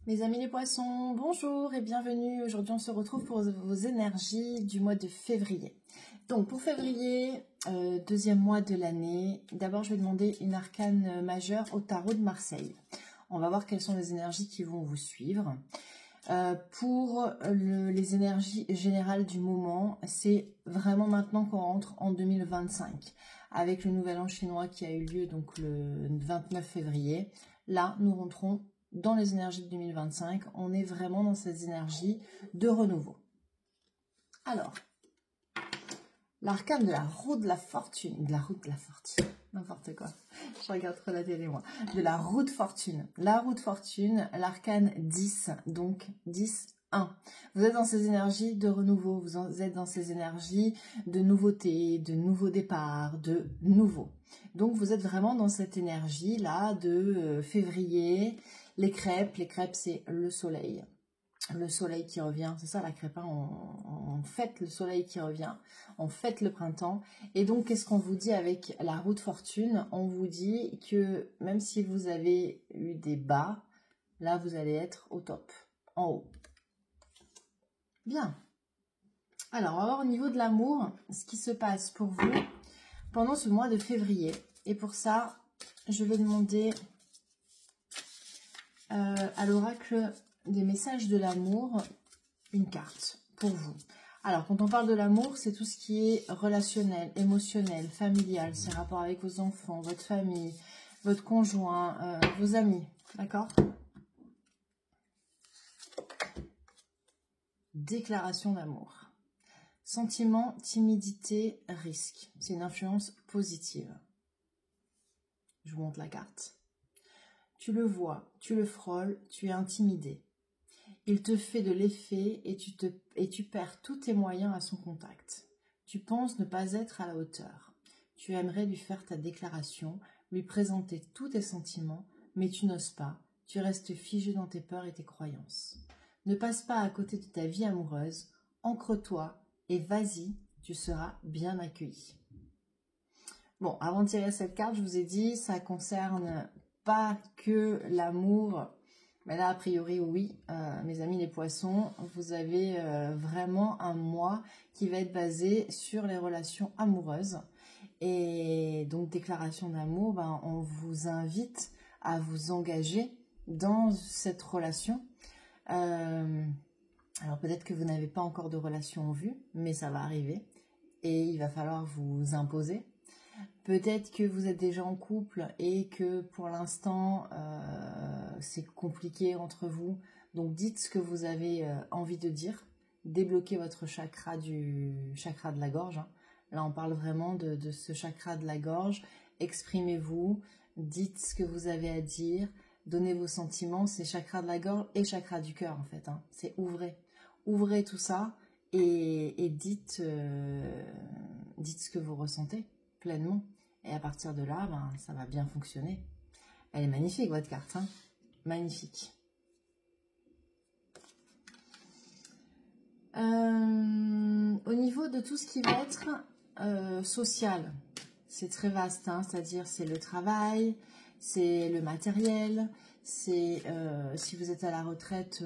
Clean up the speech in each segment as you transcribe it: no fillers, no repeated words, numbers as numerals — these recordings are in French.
Mes amis les poissons, bonjour et bienvenue. Aujourd'hui, on se retrouve pour vos énergies du mois de février. Donc, pour février, deuxième mois de l'année, d'abord, je vais demander une arcane majeure au tarot de Marseille. On va voir quelles sont les énergies qui vont vous suivre. Pour les énergies générales du moment, c'est vraiment maintenant qu'on rentre en 2025. Avec le nouvel an chinois qui a eu lieu donc le 29 février. Là, nous rentrons dans les énergies de 2025, on est vraiment dans ces énergies de renouveau. Alors, l'arcane de la roue de la fortune, n'importe quoi, je regarde trop la télé moi, de la roue de fortune, l'arcane 10, donc 10, 1. Vous êtes dans ces énergies de renouveau, vous êtes dans ces énergies de nouveauté, de nouveau départ, de nouveau. Donc vous êtes vraiment dans cette énergie-là de février. Les crêpes c'est le soleil qui revient, c'est ça la crêpe, hein, on fête le soleil qui revient, on fête le printemps. Et donc qu'est-ce qu'on vous dit avec la roue de fortune? On vous dit que même si vous avez eu des bas, là vous allez être au top, en haut. Bien. Alors on va voir au niveau de l'amour ce qui se passe pour vous pendant ce mois de février. Et pour ça, je vais demander à l'oracle des messages de l'amour une carte pour vous. Alors quand on parle de l'amour, c'est tout ce qui est relationnel, émotionnel, familial, c'est rapport avec vos enfants, votre famille, votre conjoint, vos amis, d'accord? Déclaration d'amour. Sentiment, timidité, risque. C'est une influence positive. Je vous montre la carte. Tu le vois, tu le frôles, tu es intimidé. Il te fait de l'effet et tu perds tous tes moyens à son contact. Tu penses ne pas être à la hauteur. Tu aimerais lui faire ta déclaration, lui présenter tous tes sentiments, mais tu n'oses pas. Tu restes figé dans tes peurs et tes croyances. Ne passe pas à côté de ta vie amoureuse. Ancre-toi et vas-y, tu seras bien accueilli. Bon, avant de tirer cette carte, je vous ai dit, ça concerne pas que l'amour, mais là a priori oui, mes amis les poissons, vous avez vraiment un mois qui va être basé sur les relations amoureuses. Et donc déclaration d'amour, ben, on vous invite à vous engager dans cette relation. Alors peut-être que vous n'avez pas encore de relation en vue, mais ça va arriver et il va falloir vous imposer. Peut-être que vous êtes déjà en couple et que pour l'instant c'est compliqué entre vous. Donc dites ce que vous avez envie de dire. Débloquez votre chakra de la gorge. Hein. Là on parle vraiment de ce chakra de la gorge. Exprimez-vous, dites ce que vous avez à dire, donnez vos sentiments. C'est chakra de la gorge et chakra du cœur en fait. Hein. C'est ouvrez tout ça et dites ce que vous ressentez pleinement. Et à partir de là, ben, ça va bien fonctionner. Elle est magnifique, votre carte. Hein, magnifique. Au niveau de tout ce qui va être social, c'est très vaste. Hein, c'est-à-dire, c'est le travail, c'est le matériel, c'est si vous êtes à la retraite,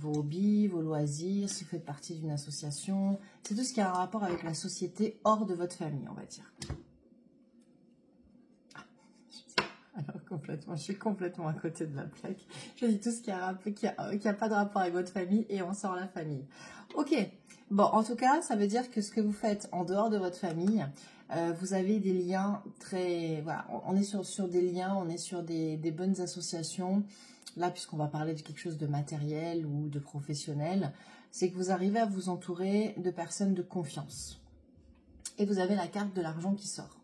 vos hobbies, vos loisirs, si vous faites partie d'une association. C'est tout ce qui a un rapport avec la société hors de votre famille, on va dire. Alors complètement, je suis complètement à côté de la plaque. Je dis tout ce qui a pas de rapport avec votre famille et on sort la famille. Ok, bon, en tout cas, ça veut dire que ce que vous faites en dehors de votre famille, vous avez des liens très... Voilà, on est sur des liens, on est sur des bonnes associations. Là, puisqu'on va parler de quelque chose de matériel ou de professionnel, c'est que vous arrivez à vous entourer de personnes de confiance. Et vous avez la carte de l'argent qui sort.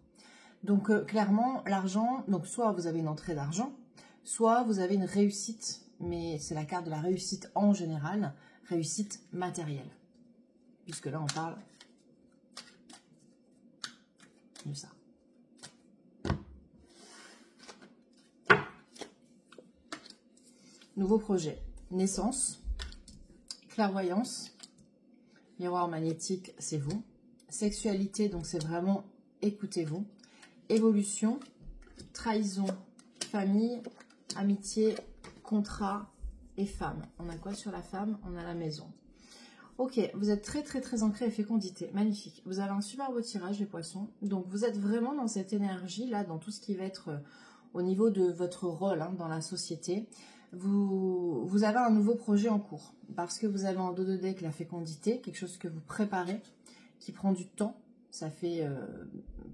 Donc clairement, l'argent, donc soit vous avez une entrée d'argent, soit vous avez une réussite, mais c'est la carte de la réussite en général, réussite matérielle. Puisque là, on parle de ça. Nouveau projet, naissance, clairvoyance, miroir magnétique, c'est vous. Sexualité, donc c'est vraiment écoutez-vous. Évolution, trahison, famille, amitié, contrat, et femme. On a quoi sur la femme? On a la maison. Ok, vous êtes très très très ancré à fécondité, magnifique. Vous avez un super beau tirage les poissons. Donc vous êtes vraiment dans cette énergie là, dans tout ce qui va être au niveau de votre rôle hein, dans la société. Vous avez un nouveau projet en cours parce que vous avez en dos de deck la fécondité, quelque chose que vous préparez, qui prend du temps. Ça fait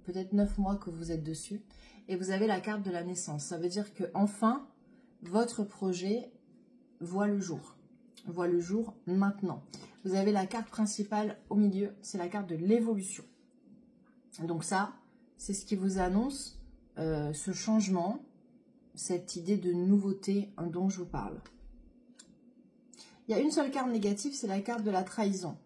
peut-être 9 mois que vous êtes dessus. Et vous avez la carte de la naissance. Ça veut dire que enfin votre projet voit le jour. Voit le jour maintenant. Vous avez la carte principale au milieu, c'est la carte de l'évolution. Donc ça, c'est ce qui vous annonce ce changement, cette idée de nouveauté dont je vous parle. Il y a une seule carte négative, c'est la carte de la trahison.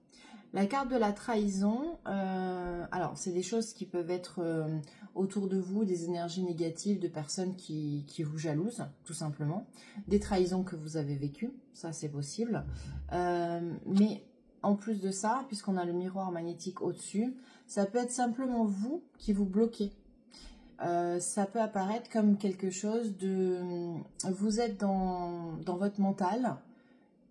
La carte de la trahison, alors c'est des choses qui peuvent être autour de vous, des énergies négatives de personnes qui vous jalousent, tout simplement. Des trahisons que vous avez vécues, ça c'est possible. Mais en plus de ça, puisqu'on a le miroir magnétique au-dessus, ça peut être simplement vous qui vous bloquez. Ça peut apparaître comme quelque chose de... Vous êtes dans votre mental.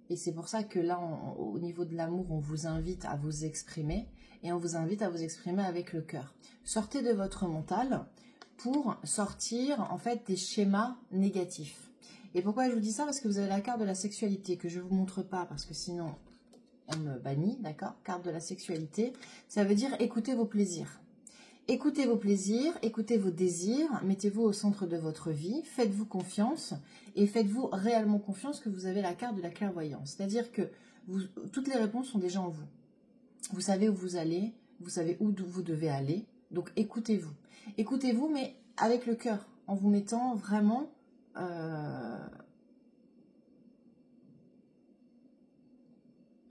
Et c'est pour ça que là, au niveau de l'amour, on vous invite à vous exprimer. Et on vous invite à vous exprimer avec le cœur. Sortez de votre mental pour sortir, en fait, des schémas négatifs. Et pourquoi je vous dis ça? Parce que vous avez la carte de la sexualité que je ne vous montre pas, parce que sinon, on me bannit, d'accord? Carte de la sexualité, ça veut dire écoutez vos plaisirs. Écoutez vos plaisirs, écoutez vos désirs, mettez-vous au centre de votre vie, faites-vous confiance et faites-vous réellement confiance que vous avez la carte de la clairvoyance. C'est-à-dire que toutes les réponses sont déjà en vous. Vous savez où vous allez, vous savez où vous devez aller, donc écoutez-vous. Écoutez-vous, mais avec le cœur, en vous mettant vraiment...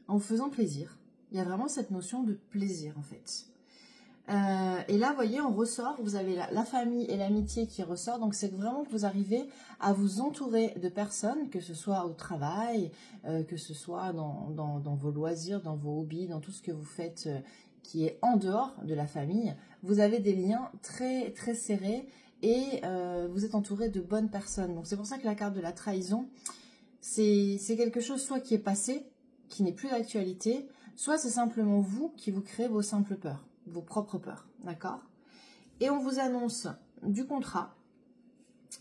en vous faisant plaisir. Il y a vraiment cette notion de plaisir en fait. Et là, vous voyez, on ressort, vous avez la famille et l'amitié qui ressort, donc c'est vraiment que vous arrivez à vous entourer de personnes, que ce soit au travail, que ce soit dans vos loisirs, dans vos hobbies, dans tout ce que vous faites qui est en dehors de la famille. Vous avez des liens très très serrés et vous êtes entouré de bonnes personnes. Donc c'est pour ça que la carte de la trahison, c'est quelque chose soit qui est passé, qui n'est plus d'actualité, soit c'est simplement vous qui vous créez vos simples peurs. Vos propres peurs, d'accord? Et on vous annonce du contrat.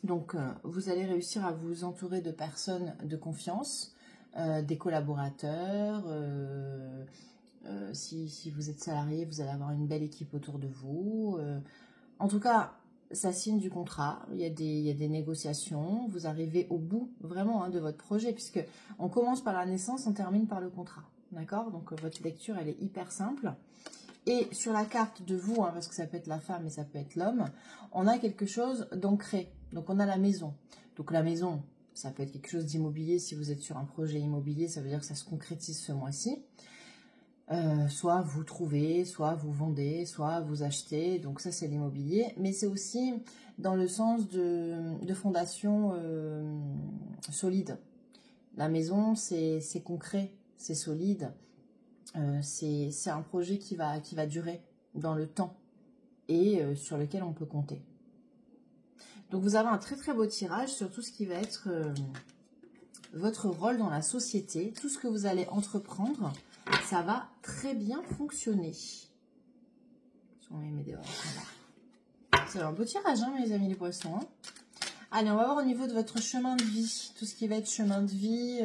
Donc, vous allez réussir à vous entourer de personnes de confiance, des collaborateurs. Si vous êtes salarié, vous allez avoir une belle équipe autour de vous. En tout cas, ça signe du contrat. Il y a des négociations. Vous arrivez au bout vraiment hein, de votre projet, puisque on commence par la naissance, on termine par le contrat, d'accord? Donc, votre lecture, elle est hyper simple. Et sur la carte de vous, hein, parce que ça peut être la femme et ça peut être l'homme, on a quelque chose d'ancré. Donc on a la maison. Donc la maison, ça peut être quelque chose d'immobilier. Si vous êtes sur un projet immobilier, ça veut dire que ça se concrétise ce mois-ci. Soit vous trouvez, soit vous vendez, soit vous achetez. Donc ça, c'est l'immobilier. Mais c'est aussi dans le sens de fondation solide. La maison, c'est concret, c'est solide. C'est un projet qui va durer dans le temps et sur lequel on peut compter. Donc vous avez un très très beau tirage sur tout ce qui va être votre rôle dans la société, tout ce que vous allez entreprendre, ça va très bien fonctionner. On met dehors, c'est un beau tirage, hein, mes amis les poissons. Hein. Allez, on va voir au niveau de votre chemin de vie, tout ce qui va être chemin de vie,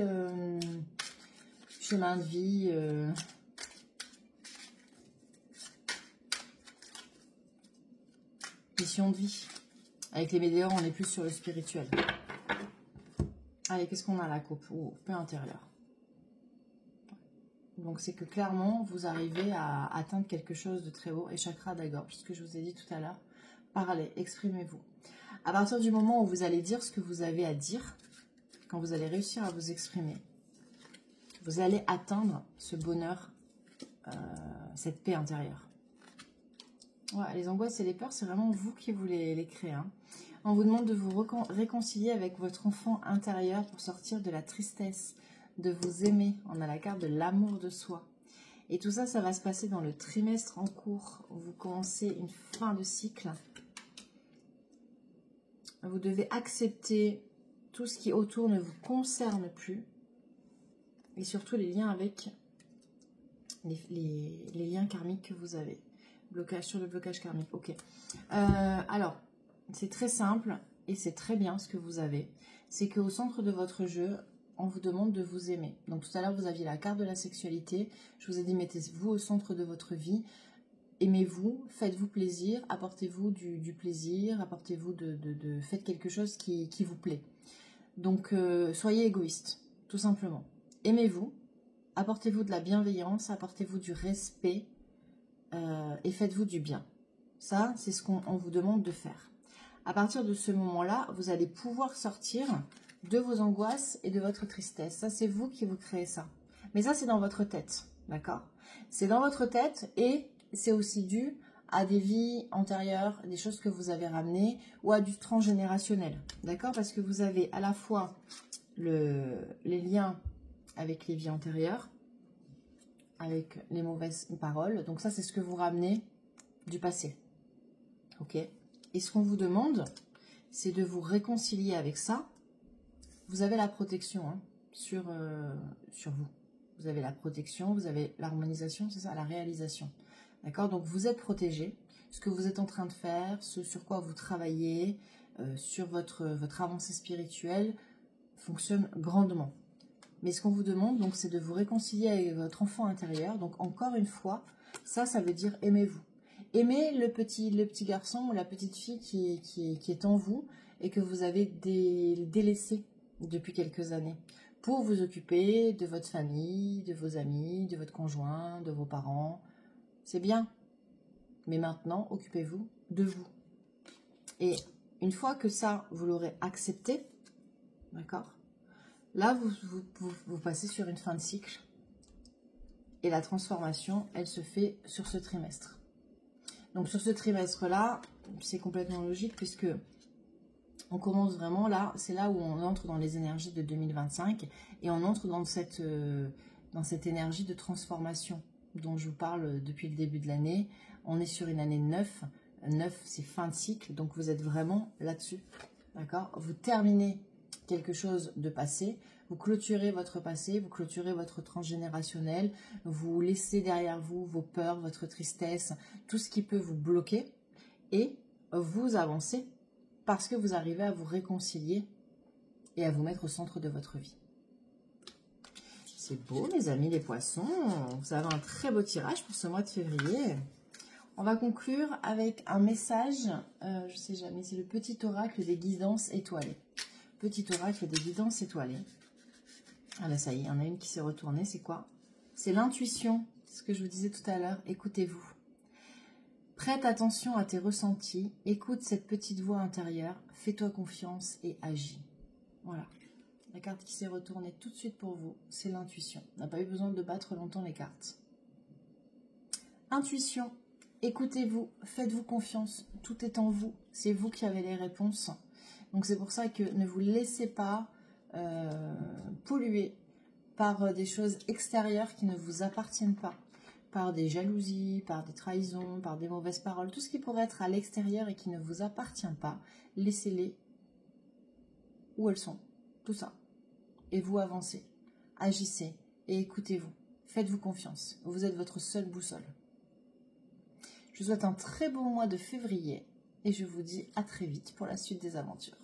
mission de vie. Avec les médiors, on est plus sur le spirituel. Allez, qu'est-ce qu'on a la coupe? Oh, paix intérieure. Donc, c'est que clairement, vous arrivez à atteindre quelque chose de très haut. Et chakra d'agorge, ce que je vous ai dit tout à l'heure. Parlez, exprimez-vous. À partir du moment où vous allez dire ce que vous avez à dire, quand vous allez réussir à vous exprimer, vous allez atteindre ce bonheur, cette paix intérieure. Ouais, les angoisses et les peurs, c'est vraiment vous qui vous les créez. Hein. On vous demande de vous réconcilier avec votre enfant intérieur pour sortir de la tristesse, de vous aimer. On a la carte de l'amour de soi. Et tout ça, ça va se passer dans le trimestre en cours. Vous commencez une fin de cycle. Vous devez accepter tout ce qui autour ne vous concerne plus. et surtout les liens avec les liens karmiques que vous avez. Blocage sur le blocage karmique, ok. Alors, c'est très simple et c'est très bien ce que vous avez. C'est qu'au centre de votre jeu, on vous demande de vous aimer. Donc tout à l'heure, vous aviez la carte de la sexualité. Je vous ai dit, mettez-vous au centre de votre vie. Aimez-vous, faites-vous plaisir, apportez-vous du plaisir, apportez-vous faites quelque chose qui vous plaît. Donc, soyez égoïste, tout simplement. Aimez-vous, apportez-vous de la bienveillance, apportez-vous du respect et faites-vous du bien. Ça, c'est ce qu'on vous demande de faire. À partir de ce moment-là, vous allez pouvoir sortir de vos angoisses et de votre tristesse. Ça, c'est vous qui vous créez ça. Mais ça, c'est dans votre tête, d'accord? C'est dans votre tête et c'est aussi dû à des vies antérieures, des choses que vous avez ramenées ou à du transgénérationnel, d'accord? Parce que vous avez à la fois les liens avec les vies antérieures, avec les mauvaises paroles. Donc ça, c'est ce que vous ramenez du passé, ok? Et ce qu'on vous demande, c'est de vous réconcilier avec ça. Vous avez la protection hein, sur vous. Vous avez la protection, vous avez l'harmonisation, c'est ça, la réalisation. D'accord? Donc vous êtes protégé. Ce que vous êtes en train de faire, ce sur quoi vous travaillez, sur votre avancée spirituelle, fonctionne grandement. Mais ce qu'on vous demande, donc, c'est de vous réconcilier avec votre enfant intérieur. Donc encore une fois, ça veut dire aimez-vous. Aimez le petit garçon ou la petite fille qui est en vous et que vous avez délaissé depuis quelques années pour vous occuper de votre famille, de vos amis, de votre conjoint, de vos parents. C'est bien. Mais maintenant, occupez-vous de vous. Et une fois que ça, vous l'aurez accepté, d'accord? Là, vous passez sur une fin de cycle. Et la transformation, elle se fait sur ce trimestre. Donc sur ce trimestre-là, c'est complètement logique puisque on commence vraiment là, c'est là où on entre dans les énergies de 2025 et on entre dans cette énergie de transformation dont je vous parle depuis le début de l'année. On est sur une année 9. 9, c'est fin de cycle, donc vous êtes vraiment là-dessus. D'accord? Vous terminez quelque chose de passé, vous clôturez votre passé, vous clôturez votre transgénérationnel, vous laissez derrière vous vos peurs, votre tristesse, tout ce qui peut vous bloquer et vous avancez parce que vous arrivez à vous réconcilier et à vous mettre au centre de votre vie. C'est beau mes amis les poissons, vous avez un très beau tirage pour ce mois de février. On va conclure avec un message, je sais jamais, c'est le petit oracle des guidances étoilées. Petit oracle des guidances étoilées. Ah là, ça y est, il y en a une qui s'est retournée. C'est quoi? C'est l'intuition. C'est ce que je vous disais tout à l'heure. Écoutez-vous. Prête attention à tes ressentis. Écoute cette petite voix intérieure. Fais-toi confiance et agis. Voilà. La carte qui s'est retournée tout de suite pour vous, c'est l'intuition. On n'a pas eu besoin de battre longtemps les cartes. Intuition. Écoutez-vous. Faites-vous confiance. Tout est en vous. C'est vous qui avez les réponses. Donc c'est pour ça que ne vous laissez pas polluer par des choses extérieures qui ne vous appartiennent pas, par des jalousies, par des trahisons, par des mauvaises paroles, tout ce qui pourrait être à l'extérieur et qui ne vous appartient pas, laissez-les où elles sont, tout ça. Et vous avancez, agissez et écoutez-vous, faites-vous confiance, vous êtes votre seule boussole. Je vous souhaite un très bon mois de février et je vous dis à très vite pour la suite des aventures.